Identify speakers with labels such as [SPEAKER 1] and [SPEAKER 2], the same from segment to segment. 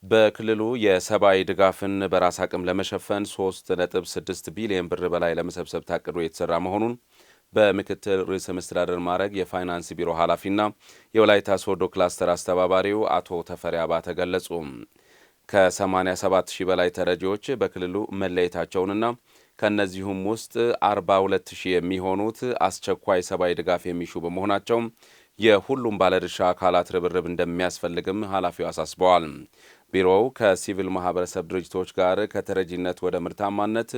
[SPEAKER 1] በክልሉ የሰብአዊ ድጋፍን በራስ አቅም ለመሸፈን 3.6 ቢሊዮን ብር በላይ ለመሰብሰብ ታቅዶ የተሰራ መሆኑን በምክትል ርዕሰ መስተዳድር ማዕረግ የፋይናንስ ቢሮ ኃላፊና የወላይታ ሶዶ ክላስተር አስተባባሪው አቶ ተፈሪ አባተ ገለጹ። ከ87 ሺህ በላይ ተረጂዎች በክልሉ መለየታቸውንና ከእነዚሁም ውስጥ 42 ሺህ የሚሆኑት አስቸኳይ ሰብአዊ ድጋፍ የሚሹ በመሆናቸው የሁሉም ባለድርሻ አካላት ርብርብ እንደሚያስፈልግም ኃላፊው አሳስበዋል። ቢሮው ከሲቪል ማህበረሰብ ድርጅቶች ጋር ከተረጂነት ወደ ምርታማነት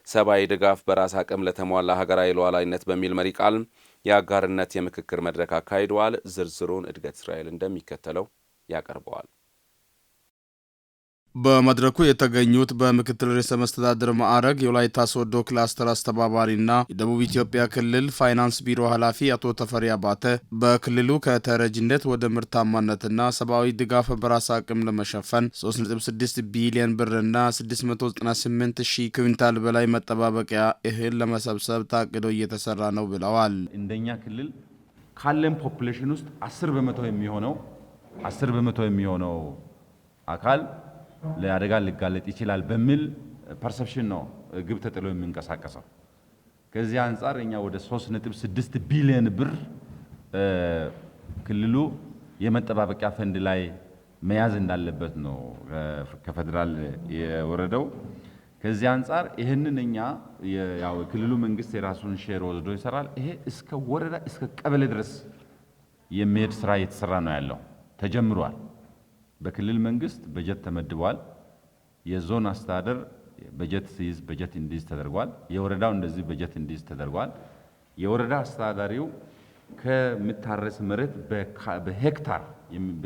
[SPEAKER 1] ሰብአዊ ድጋፍ በራስ አቅም ለተሟላ ሀገራዊ ሉዓላዊነት በሚል መሪ ቃል የአጋርነት የምክክር መድረክ አካሂደዋል። ዝርዝሩን እድገት እስራኤል እንደሚከተለው ያቀርበዋል።
[SPEAKER 2] በመድረኩ የተገኙት በምክትል ርዕሰ መስተዳድር ማዕረግ የወላይታ ሶዶ ክላስተር አስተባባሪና የደቡብ ኢትዮጵያ ክልል ፋይናንስ ቢሮ ኃላፊ አቶ ተፈሪ አባተ በክልሉ ከተረጂነት ወደ ምርታማነትና ሰብአዊ ድጋፍ በራስ አቅም ለመሸፈን 3.6 ቢሊዮን ብርና 698 ሺህ ኩንታል በላይ መጠባበቂያ እህል ለመሰብሰብ ታቅዶ እየተሰራ ነው ብለዋል።
[SPEAKER 3] እንደኛ ክልል ካለን ፖፑሌሽን ውስጥ 10% የሚሆነው አካል ለአደጋ ሊጋለጥ ይችላል በሚል ፐርሰፕሽን ነው ግብ ተጥሎ የሚንቀሳቀሰው። ከዚህ አንፃር እኛ ወደ 3.6 ቢሊዮን ብር ክልሉ የመጠባበቂያ ፈንድ ላይ መያዝ እንዳለበት ነው ከፌደራል የወረደው። ከዚህ አንፃር ይሄንን እኛ ያው ክልሉ መንግስት የራሱን ሼር ወስዶ ይሰራል። ይሄ እስከ ወረዳ እስከ ቀበሌ ድረስ የሚሄድ ስራ እየተሰራ ነው ያለው፣ ተጀምሯል። በክልል መንግስት በጀት ተመድቧል። የዞን አስተዳደር በጀት ሲይዝ በጀት እንዲይዝ ተደርጓል። የወረዳው እንደዚህ በጀት እንዲይዝ ተደርጓል። የወረዳ አስተዳዳሪው ከሚታረስ መሬት በሄክታር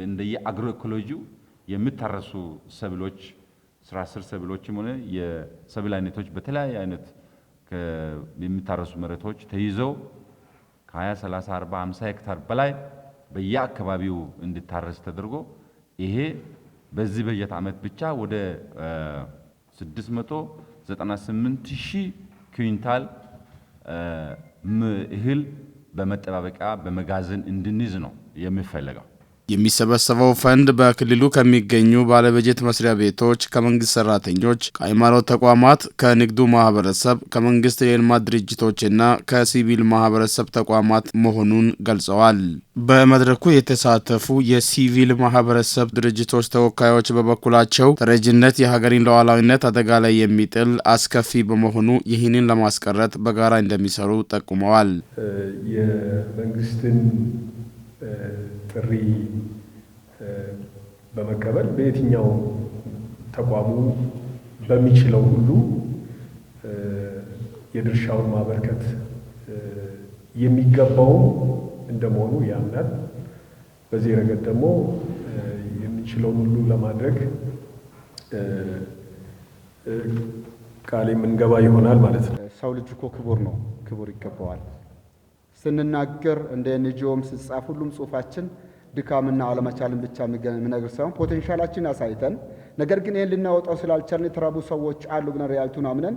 [SPEAKER 3] እንደየ አግሮ ኢኮሎጂው የሚታረሱ ሰብሎች ስራ ስር ሰብሎችም ሆነ የሰብል አይነቶች በተለያየ አይነት የሚታረሱ መሬቶች ተይዘው ከ20 30 40 50 ሄክታር በላይ በየአካባቢው እንዲታረስ ተደርጎ ይሄ በዚህ በጀት ዓመት ብቻ ወደ 698 ሺህ ኩንታል እህል በመጠባበቂያ በመጋዘን እንድንይዝ ነው የሚፈልገው።
[SPEAKER 2] የሚሰበሰበው ፈንድ በክልሉ ከሚገኙ ባለበጀት መስሪያ ቤቶች፣ ከመንግስት ሰራተኞች፣ ከሃይማኖት ተቋማት፣ ከንግዱ ማህበረሰብ፣ ከመንግስት የልማት ድርጅቶችና ከሲቪል ማህበረሰብ ተቋማት መሆኑን ገልጸዋል። በመድረኩ የተሳተፉ የሲቪል ማህበረሰብ ድርጅቶች ተወካዮች በበኩላቸው ተረጂነት የሀገሪን ሉዓላዊነት አደጋ ላይ የሚጥል አስከፊ በመሆኑ ይህንን ለማስቀረት በጋራ እንደሚሰሩ ጠቁመዋል።
[SPEAKER 4] የመንግስትን ጥሪ በመቀበል በየትኛው ተቋሙ በሚችለው ሁሉ የድርሻውን ማበርከት የሚገባው እንደመሆኑ ያምናል። በዚህ ረገድ ደግሞ የሚችለውን ሁሉ ለማድረግ ቃል የምንገባ ይሆናል ማለት ነው።
[SPEAKER 5] ሰው ልጅ እኮ ክቡር ነው፣ ክቡር ይገባዋል። ስንናገር እንደ ኤንጂኦም ሲጻፍ ሁሉም ጽሁፋችን ድካምና አለመቻልን ብቻ የሚነግር ሳይሆን ፖቴንሻላችን አሳይተን ነገር ግን ይህን ልናወጣው ስላልቻልን የተራቡ ሰዎች አሉ ብለን ሪያልቱን አምነን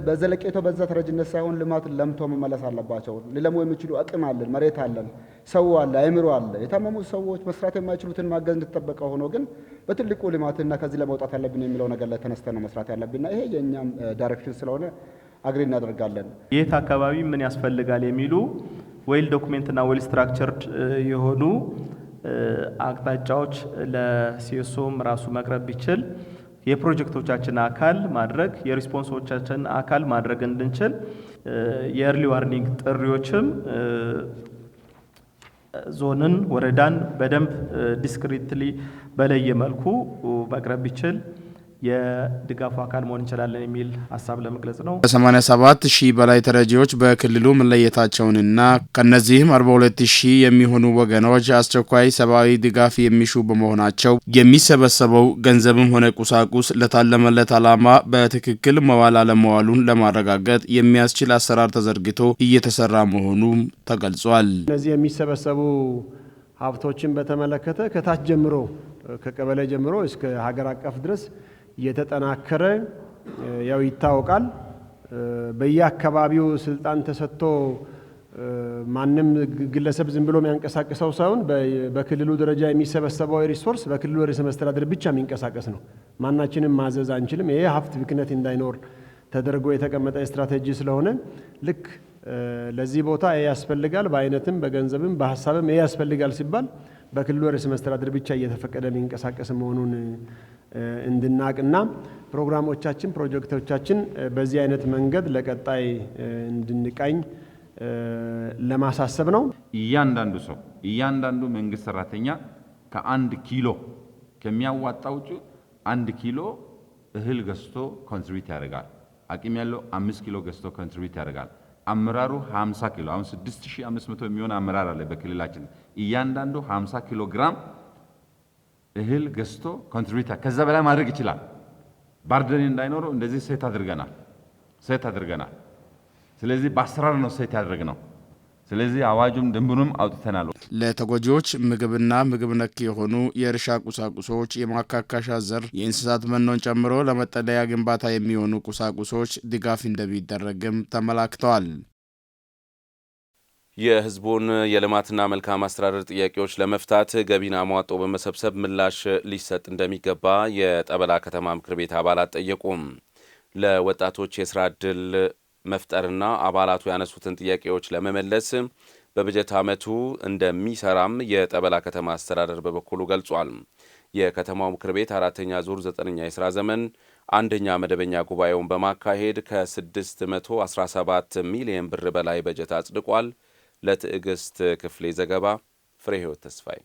[SPEAKER 5] በዘለቄታው በዛ ተረጂነት ሳይሆን ልማት ለምቶ መመለስ አለባቸው። ሊለሙ የሚችሉ አቅም አለን፣ መሬት አለን፣ ሰው አለ፣ አእምሮ አለ። የታመሙ ሰዎች መስራት የማይችሉትን ማገዝ እንደተጠበቀ ሆኖ ግን በትልቁ ልማትና ከዚህ ለመውጣት አለብን የሚለው ነገር ላይ ተነስተን ነው መስራት ያለብንና ይሄ የኛም ዳይሬክሽን ስለሆነ አግሪ እናደርጋለን።
[SPEAKER 6] የት አካባቢ ምን ያስፈልጋል የሚሉ ዌል ዶክሜንትና ዌል ስትራክቸርድ የሆኑ አቅጣጫዎች ለሲኤስኦም ራሱ መቅረብ ቢችል የፕሮጀክቶቻችን አካል ማድረግ የሪስፖንሶቻችን አካል ማድረግ እንድንችል የኤርሊ ዋርኒንግ ጥሪዎችም ዞንን ወረዳን በደንብ ዲስክሪትሊ በለየ መልኩ መቅረብ ቢችል የድጋፉ አካል መሆን እንችላለን የሚል ሐሳብ ለመግለጽ ነው።
[SPEAKER 2] ከ87 ሺህ በላይ ተረጂዎች በክልሉ መለየታቸውንና ከነዚህም 42 ሺህ የሚሆኑ ወገኖች አስቸኳይ ሰብአዊ ድጋፍ የሚሹ በመሆናቸው የሚሰበሰበው ገንዘብም ሆነ ቁሳቁስ ለታለመለት ዓላማ በትክክል መዋል አለመዋሉን ለማረጋገጥ የሚያስችል አሰራር ተዘርግቶ እየተሰራ መሆኑም ተገልጿል።
[SPEAKER 7] እነዚህ የሚሰበሰቡ ሀብቶችን በተመለከተ ከታች ጀምሮ ከቀበሌ ጀምሮ እስከ ሀገር አቀፍ ድረስ የተጠናከረ ያው ይታወቃል። በየአካባቢው ስልጣን ተሰጥቶ ማንም ግለሰብ ዝም ብሎ የሚያንቀሳቅሰው ሳይሆን በክልሉ ደረጃ የሚሰበሰበው ሪሶርስ በክልሉ ርዕሰ መስተዳድር ብቻ የሚንቀሳቀስ ነው። ማናችንም ማዘዝ አንችልም። ይሄ ሀብት ብክነት እንዳይኖር ተደርጎ የተቀመጠ ስትራቴጂ ስለሆነ ልክ ለዚህ ቦታ ይሄ ያስፈልጋል፣ በአይነትም በገንዘብም በሐሳብም ይሄ ያስፈልጋል ሲባል በክልሉ ርዕሰ መስተዳድር ብቻ እየተፈቀደ የሚንቀሳቀስ መሆኑን እንድናቅና ፕሮግራሞቻችን ፕሮጀክቶቻችን በዚህ አይነት መንገድ ለቀጣይ እንድንቃኝ ለማሳሰብ ነው።
[SPEAKER 3] እያንዳንዱ ሰው እያንዳንዱ መንግስት ሰራተኛ ከ1 ኪሎ ከሚያዋጣው ውጭ 1 ኪሎ እህል ገዝቶ ኮንትሪቢዩት ያደርጋል። አቅም ያለው 5 ኪሎ ገዝቶ ኮንትሪቢዩት ያደርጋል። አመራሩ 50 ኪሎ አሁን 6500 የሚሆን አመራር አለ በክልላችን። እያንዳንዱ 50 ኪሎ ግራም እህል ገዝቶ ኮንትሪቢዩት ከዛ በላይ ማድረግ ይችላል። ባርደን እንዳይኖረው እንደዚህ ሴት አድርገናል። ስለዚህ በአሰራር ነው ሴት ያደረግነው። ስለዚህ አዋጁም ደንቡንም አውጥተናል።
[SPEAKER 2] ለተጎጂዎች ምግብና ምግብ ነክ የሆኑ የእርሻ ቁሳቁሶች፣ የማካካሻ ዘር፣ የእንስሳት መኖን ጨምሮ ለመጠለያ ግንባታ የሚሆኑ ቁሳቁሶች ድጋፍ እንደሚደረግም ተመላክተዋል።
[SPEAKER 1] የህዝቡን የልማትና መልካም አስተዳደር ጥያቄዎች ለመፍታት ገቢን አሟጦ በመሰብሰብ ምላሽ ሊሰጥ እንደሚገባ የጠበላ ከተማ ምክር ቤት አባላት ጠየቁም። ለወጣቶች የስራ ዕድል መፍጠርና አባላቱ ያነሱትን ጥያቄዎች ለመመለስ በበጀት ዓመቱ እንደሚሰራም የጠበላ ከተማ አስተዳደር በበኩሉ ገልጿል። የከተማው ምክር ቤት 4ኛ ዙር 9ኛ የሥራ ዘመን 1ኛ መደበኛ ጉባኤውን በማካሄድ ከ617 ሚሊዮን ብር በላይ በጀት አጽድቋል። ለትዕግስት ክፍሌ ዘገባ ፍሬ ህይወት ተስፋዬ።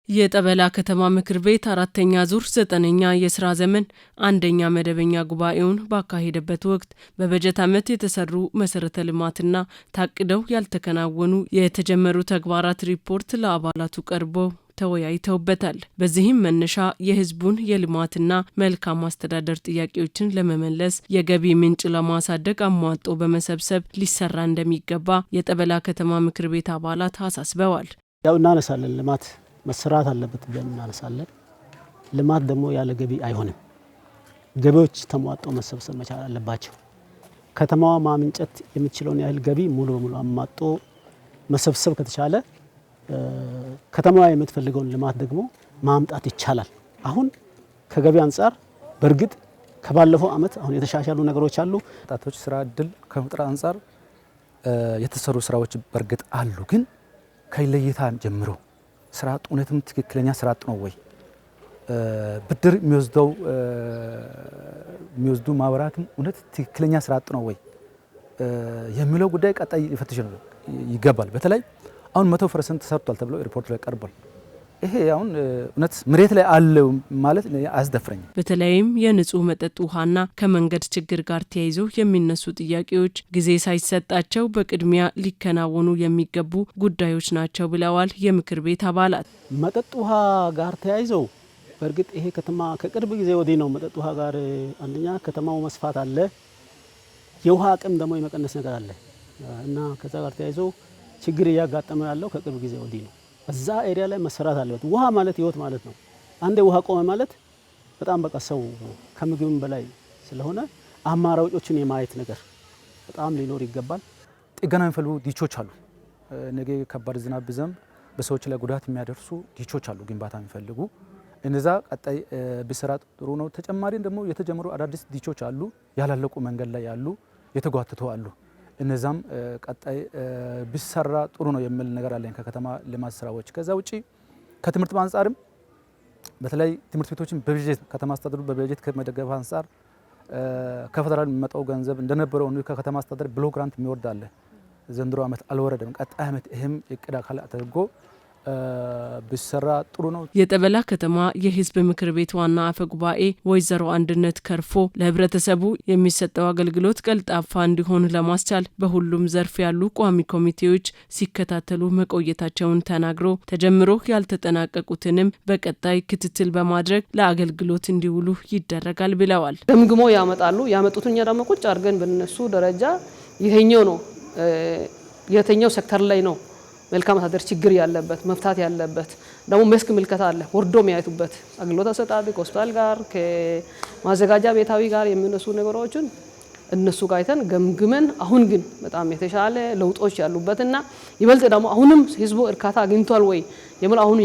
[SPEAKER 8] የጠበላ ከተማ ምክር ቤት 4ኛ ዙር 9ኛ የሥራ ዘመን 1ኛ መደበኛ ጉባኤውን ባካሄደበት ወቅት በበጀት ዓመት የተሰሩ መሰረተ ልማትና ታቅደው ያልተከናወኑ የተጀመሩ ተግባራት ሪፖርት ለአባላቱ ቀርቦ ተወያይተውበታል። በዚህም መነሻ የህዝቡን የልማትና መልካም አስተዳደር ጥያቄዎችን ለመመለስ የገቢ ምንጭ ለማሳደግ አሟጦ በመሰብሰብ ሊሰራ እንደሚገባ የጠበላ ከተማ ምክር ቤት አባላት አሳስበዋል።
[SPEAKER 9] ያው እናነሳለን፣ ልማት መሰራት አለበት ብለን እናነሳለን። ልማት ደግሞ ያለ ገቢ አይሆንም። ገቢዎች ተሟጦ መሰብሰብ መቻል አለባቸው። ከተማዋ ማምንጨት የምትችለውን ያህል ገቢ ሙሉ በሙሉ አሟጦ መሰብሰብ ከተቻለ ከተማዋ የምትፈልገውን ልማት ደግሞ ማምጣት ይቻላል። አሁን ከገቢ አንጻር በእርግጥ ከባለፈው ዓመት አሁን የተሻሻሉ ነገሮች አሉ።
[SPEAKER 10] ወጣቶች ስራ እድል ከመፍጠር አንጻር የተሰሩ ስራዎች በእርግጥ አሉ። ግን ከለይታ ጀምሮ ስራ አጥ እውነትም ትክክለኛ ስራ አጥ ነው ወይ? ብድር የሚወስዱ ማህበራትም እውነት ትክክለኛ ስራ አጥ ነው ወይ የሚለው ጉዳይ ቀጣይ ሊፈትሽ ነው ይገባል። በተለይ አሁን 100% ተሰርቷል ተብሎ ሪፖርት ላይ ቀርቧል። ይሄ አሁን እውነት መሬት ላይ አለው ማለት አያስደፍረኝም።
[SPEAKER 8] በተለይም የንጹህ መጠጥ ውሃና ከመንገድ ችግር ጋር ተያይዞ የሚነሱ ጥያቄዎች ጊዜ ሳይሰጣቸው በቅድሚያ ሊከናወኑ የሚገቡ ጉዳዮች ናቸው ብለዋል የምክር ቤት አባላት።
[SPEAKER 9] መጠጥ ውሃ ጋር ተያይዘው በእርግጥ ይሄ ከተማ ከቅርብ ጊዜ ወዲህ ነው መጠጥ ውሃ ጋር አንደኛ ከተማው መስፋት አለ፣ የውሃ አቅም ደግሞ የመቀነስ ነገር አለ እና ከዛ ጋር ተያይዞ ችግር እያጋጠመ ያለው ከቅርብ ጊዜ ወዲህ ነው። እዛ ኤሪያ ላይ መሰራት አለበት። ውሃ ማለት ህይወት ማለት ነው። አንዴ ውሃ ቆመ ማለት በጣም በቃ ሰው ከምግብም በላይ ስለሆነ አማራጮችን የማየት ነገር በጣም ሊኖር ይገባል።
[SPEAKER 10] ጥገና የሚፈልጉ ዲቾች አሉ። ነገ ከባድ ዝናብ ቢዘንብ በሰዎች ላይ ጉዳት የሚያደርሱ ዲቾች አሉ፣ ግንባታ የሚፈልጉ እነዛ ቀጣይ ቢሰራ ጥሩ ነው። ተጨማሪ ደግሞ የተጀመሩ አዳዲስ ዲቾች አሉ፣ ያላለቁ መንገድ ላይ ያሉ የተጓተቱ አሉ። እነዛም ቀጣይ ቢሰራ ጥሩ ነው የሚል ነገር አለኝ ከከተማ ልማት ስራዎች። ከዛ ውጪ ከትምህርት አንጻርም በተለይ ትምህርት ቤቶችን በበጀት ከተማ አስተዳደሩ በበጀት ከመደገፍ አንጻር ከፌደራል የሚመጣው ገንዘብ እንደነበረው ከከተማ አስተዳደር ብሎክ ግራንት የሚወርድ አለ። ዘንድሮ ዓመት አልወረደም። ቀጣይ ዓመት ይሄም እቅድ አካል አድርጎ ቢሰራ ጥሩ ነው።
[SPEAKER 8] የጠበላ ከተማ የህዝብ ምክር ቤት ዋና አፈ ጉባኤ ወይዘሮ አንድነት ከርፎ ለህብረተሰቡ የሚሰጠው አገልግሎት ቀልጣፋ እንዲሆን ለማስቻል በሁሉም ዘርፍ ያሉ ቋሚ ኮሚቴዎች ሲከታተሉ መቆየታቸውን ተናግሮ ተጀምሮ ያልተጠናቀቁትንም በቀጣይ ክትትል በማድረግ ለአገልግሎት እንዲውሉ ይደረጋል ብለዋል።
[SPEAKER 11] ገምግሞ ያመጣሉ። ያመጡትን እኛ ደግሞ ቁጭ አድርገን በእነሱ ደረጃ ይሄኛው ነው የትኛው ሴክተር ላይ ነው መልካም አስተዳደር ችግር ያለበት መፍታት ያለበት ደግሞ መስክ ምልከታ አለ። ወርዶ የሚያዩበት አገልግሎት አሰጣጥ ከሆስፒታል ጋር ከማዘጋጃ ቤታዊ ጋር የሚነሱ ነገሮችን እነሱ ጋር አይተን ገምግመን አሁን ግን በጣም የተሻለ ለውጦች ያሉበትና ይበልጥ ደግሞ አሁንም ህዝቡ እርካታ አግኝቷል ወይ የምል አሁን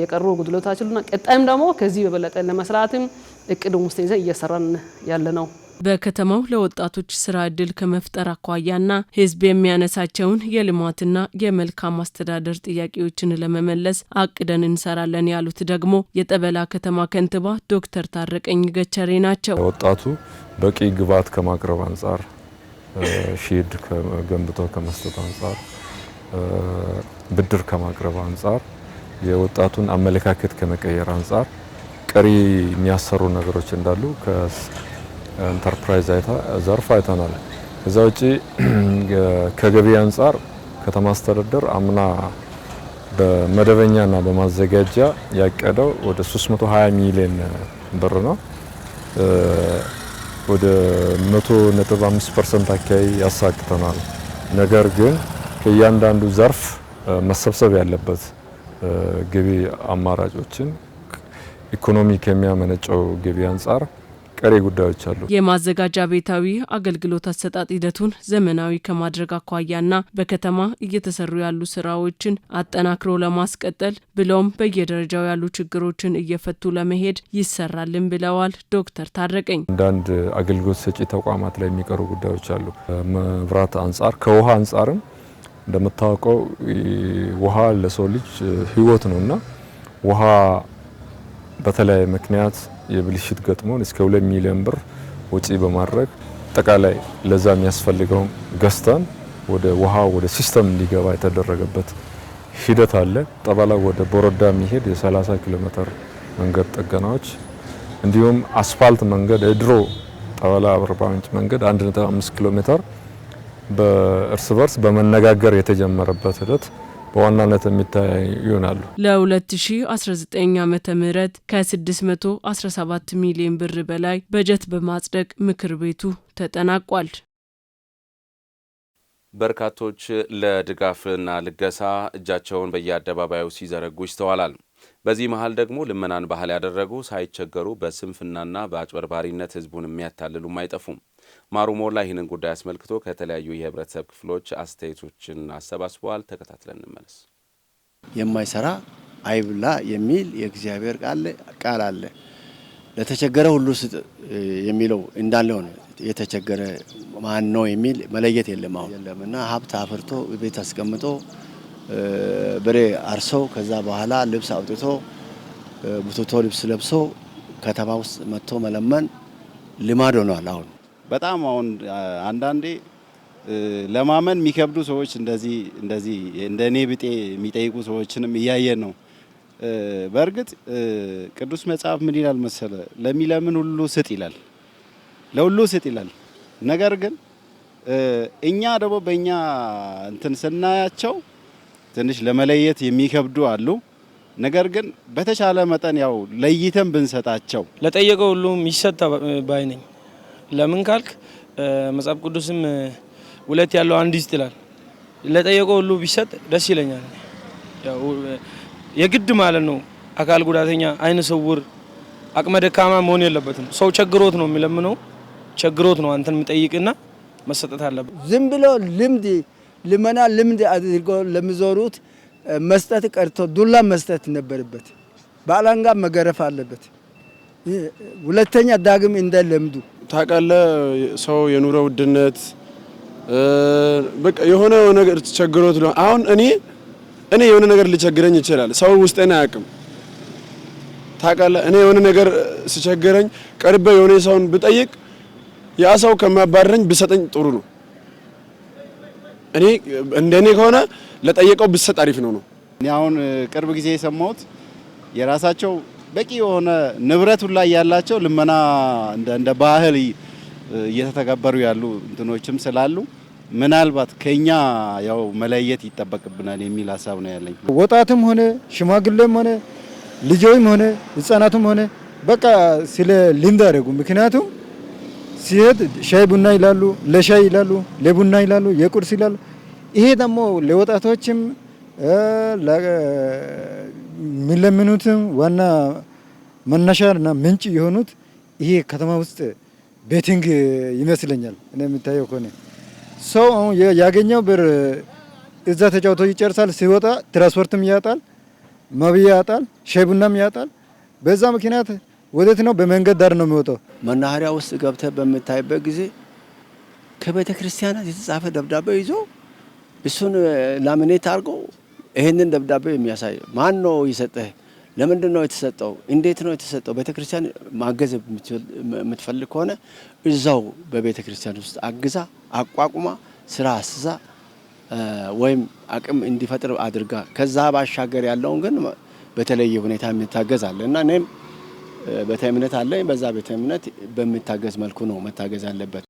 [SPEAKER 11] የቀሩ ጉድለቶችና ቀጣይም ደግሞ ከዚህ በበለጠ ለመስራትም እቅድ ውስጥ ይዘን እየሰራን ያለ ነው።
[SPEAKER 8] በከተማው ለወጣቶች ስራ እድል ከመፍጠር አኳያና ህዝብ የሚያነሳቸውን የልማትና የመልካም አስተዳደር ጥያቄዎችን ለመመለስ አቅደን እንሰራለን ያሉት ደግሞ የጠበላ ከተማ ከንቲባ ዶክተር ታረቀኝ ገቸሬ ናቸው።
[SPEAKER 12] ወጣቱ በቂ ግብዓት ከማቅረብ አንጻር፣ ሼድ ገንብቶ ከመስጠት አንጻር፣ ብድር ከማቅረብ አንጻር፣ የወጣቱን አመለካከት ከመቀየር አንጻር ቀሪ የሚያሰሩ ነገሮች እንዳሉ ኢንተርፕራይዝ ዘርፍ አይተናል። ከዛ ውጪ ከገቢ አንጻር ከተማ አስተዳደር አምና በመደበኛና በማዘጋጃ ያቀደው ወደ 320 ሚሊዮን ብር ነው። ወደ 100.5% አካባቢ ያሳክተናል። ነገር ግን ከእያንዳንዱ ዘርፍ መሰብሰብ ያለበት ገቢ አማራጮችን ኢኮኖሚ ከሚያመነጨው ገቢ አንጻር ቀሪ ጉዳዮች አሉ።
[SPEAKER 8] የማዘጋጃ ቤታዊ አገልግሎት አሰጣጥ ሂደቱን ዘመናዊ ከማድረግ አኳያና በከተማ እየተሰሩ ያሉ ስራዎችን አጠናክሮ ለማስቀጠል ብሎም በየደረጃው ያሉ ችግሮችን እየፈቱ ለመሄድ ይሰራልን ብለዋል ዶክተር ታረቀኝ።
[SPEAKER 12] አንዳንድ አገልግሎት ሰጪ ተቋማት ላይ የሚቀሩ ጉዳዮች አሉ። መብራት አንጻር ከውሃ አንጻርም እንደምታውቀው ውሃ ለሰው ልጅ ህይወት ነውና ውሃ በተለያየ ምክንያት የብልሽት ገጥሞን እስከ 2 ሚሊዮን ብር ወጪ በማድረግ አጠቃላይ ለዛ የሚያስፈልገውን ገዝተን ወደ ውሃ ወደ ሲስተም እንዲገባ የተደረገበት ሂደት አለ። ጠበላ ወደ ቦረዳ የሚሄድ የ30 ኪሎ ሜትር መንገድ ጥገናዎች እንዲሁም አስፋልት መንገድ የድሮ ጠበላ አርባ ምንጭ መንገድ 1.5 ኪሎ ሜትር በእርስ በርስ በመነጋገር የተጀመረበት ሂደት በዋናነት የሚታይ ይሆናሉ።
[SPEAKER 8] ለ2019 ዓመተ ምህረት ከ617 ሚሊዮን ብር በላይ በጀት በማጽደቅ ምክር ቤቱ ተጠናቋል።
[SPEAKER 1] በርካቶች ለድጋፍና ልገሳ እጃቸውን በየአደባባዩ ሲዘረጉ ይስተዋላል። በዚህ መሃል ደግሞ ልመናን ባህል ያደረጉ ሳይቸገሩ በስንፍናና በአጭበርባሪነት ህዝቡን የሚያታልሉም አይጠፉም። ማሩ ሞላ ይህንን ጉዳይ አስመልክቶ ከተለያዩ የህብረተሰብ ክፍሎች አስተያየቶችን አሰባስበዋል። ተከታትለን እንመለስ።
[SPEAKER 13] የማይሰራ አይብላ የሚል የእግዚአብሔር ቃል አለ። ለተቸገረ ሁሉ ስጥ የሚለው እንዳለ ሆነ። የተቸገረ ማን ነው የሚል መለየት የለምና ሀብት አፍርቶ ቤት አስቀምጦ በሬ አርሶ ከዛ በኋላ ልብስ አውጥቶ ቡትቶ ልብስ ለብሶ ከተማ ውስጥ መጥቶ መለመን ልማድ ሆኗል። አሁን አንዳንዴ ለማመን የሚከብዱ ሰዎች እንደዚህ እንደኔ ብጤ የሚጠይቁ ሰዎችንም እያየን ነው። በእርግጥ ቅዱስ መጽሐፍ ምን ይላል መሰለ? ለሚለምን ሁሉ ስጥ ይላል፣ ለሁሉ ስጥ ይላል። ነገር ግን እኛ ደግሞ በእኛ እንትን ስናያቸው ትንሽ ለመለየት የሚከብዱ አሉ። ነገር ግን በተቻለ መጠን ያው ለይተን ብንሰጣቸው
[SPEAKER 14] ለጠየቀው ሁሉ የሚሰጥ ባይ ነኝ። ለምን ካልክ መጽሐፍ ቅዱስም ሁለት ያለው አንድ ይስጥ ይላል። ለጠየቀው ሁሉ ቢሰጥ ደስ ይለኛል። ያው የግድ ማለት ነው አካል ጉዳተኛ፣ አይነ ስውር፣ አቅመ ደካማ መሆን የለበትም። ሰው ቸግሮት ነው የሚለምነው፣ ቸግሮት ነው አንተን የሚጠይቅና መሰጠት አለበት።
[SPEAKER 15] ዝም ብሎ ልመና ልምድ አድርጎ ለሚዞሩት መስጠት ቀርቶ ዱላ መስጠት ነበረበት። በአላንጋ መገረፍ አለበት። ሁለተኛ ዳግም እንዳይለምዱ።
[SPEAKER 16] ታውቃለህ፣ ሰው የኑሮ ውድነት በቃ የሆነ ነገር ተቸግሮት ነው። አሁን እኔ የሆነ ነገር ሊቸግረኝ ይችላል። ሰው ውስጤን አያውቅም። ታውቃለህ፣ እኔ የሆነ ነገር ሲቸግረኝ ቀርቤ የሆነ ሰውን ብጠይቅ ያ ሰው ከማባረኝ ብሰጠኝ ጥሩ ነው። እኔ እንደኔ ከሆነ ለጠየቀው ብሰጥ አሪፍ ነው።
[SPEAKER 17] እኔ አሁን ቅርብ ጊዜ የሰማሁት የራሳቸው በቂ የሆነ ንብረት ላይ ያላቸው ልመና እንደ ባህል እየተተገበሩ ያሉ እንትኖችም ስላሉ ምናልባት ከኛ ያው መለየት ይጠበቅብናል የሚል ሀሳብ ነው ያለኝ።
[SPEAKER 18] ወጣትም ሆነ ሽማግሌም ሆነ ልጆችም ሆነ ህፃናትም ሆነ በቃ ስለ ልምድ አደረጉ። ምክንያቱም ሲሄድ ሻይ ቡና ይላሉ፣ ለሻይ ይላሉ፣ ለቡና ይላሉ፣ የቁርስ ይላሉ። ይሄ ደግሞ ለወጣቶችም የሚለምኑትም ዋና መነሻና ምንጭ የሆኑት ይሄ ከተማ ውስጥ ቤቲንግ ይመስለኛል እኔ የምታየው ከሆነ ሰው ያገኘው ብር እዛ ተጫውቶ ይጨርሳል። ሲወጣ ትራንስፖርትም ያጣል፣ መብያ ያጣል፣ ሻይ ቡናም ያጣል። በዛ ምክንያት ወዴት ነው? በመንገድ ዳር ነው የሚወጣው።
[SPEAKER 13] መናኸሪያ ውስጥ ገብተህ በምታይበት ጊዜ ከቤተ ክርስቲያናት የተጻፈ ደብዳቤ ይዞ እሱን ላሚኔት አድርጎ ይሄንን ደብዳቤ የሚያሳይ ማን ነው የሰጠህ? ለምንድን ነው የተሰጠው? እንዴት ነው የተሰጠው? ቤተ ክርስቲያን ማገዝ የምትፈልግ ከሆነ እዛው በቤተ ክርስቲያን ውስጥ አግዛ፣ አቋቁማ፣ ስራ አስዛ ወይም አቅም እንዲፈጥር አድርጋ ከዛ ባሻገር ያለውን ግን በተለየ ሁኔታ የሚታገዝ አለ እና እኔም ቤተ እምነት አለኝ። በዛ ቤተ እምነት በሚታገዝ መልኩ ነው መታገዝ አለበት።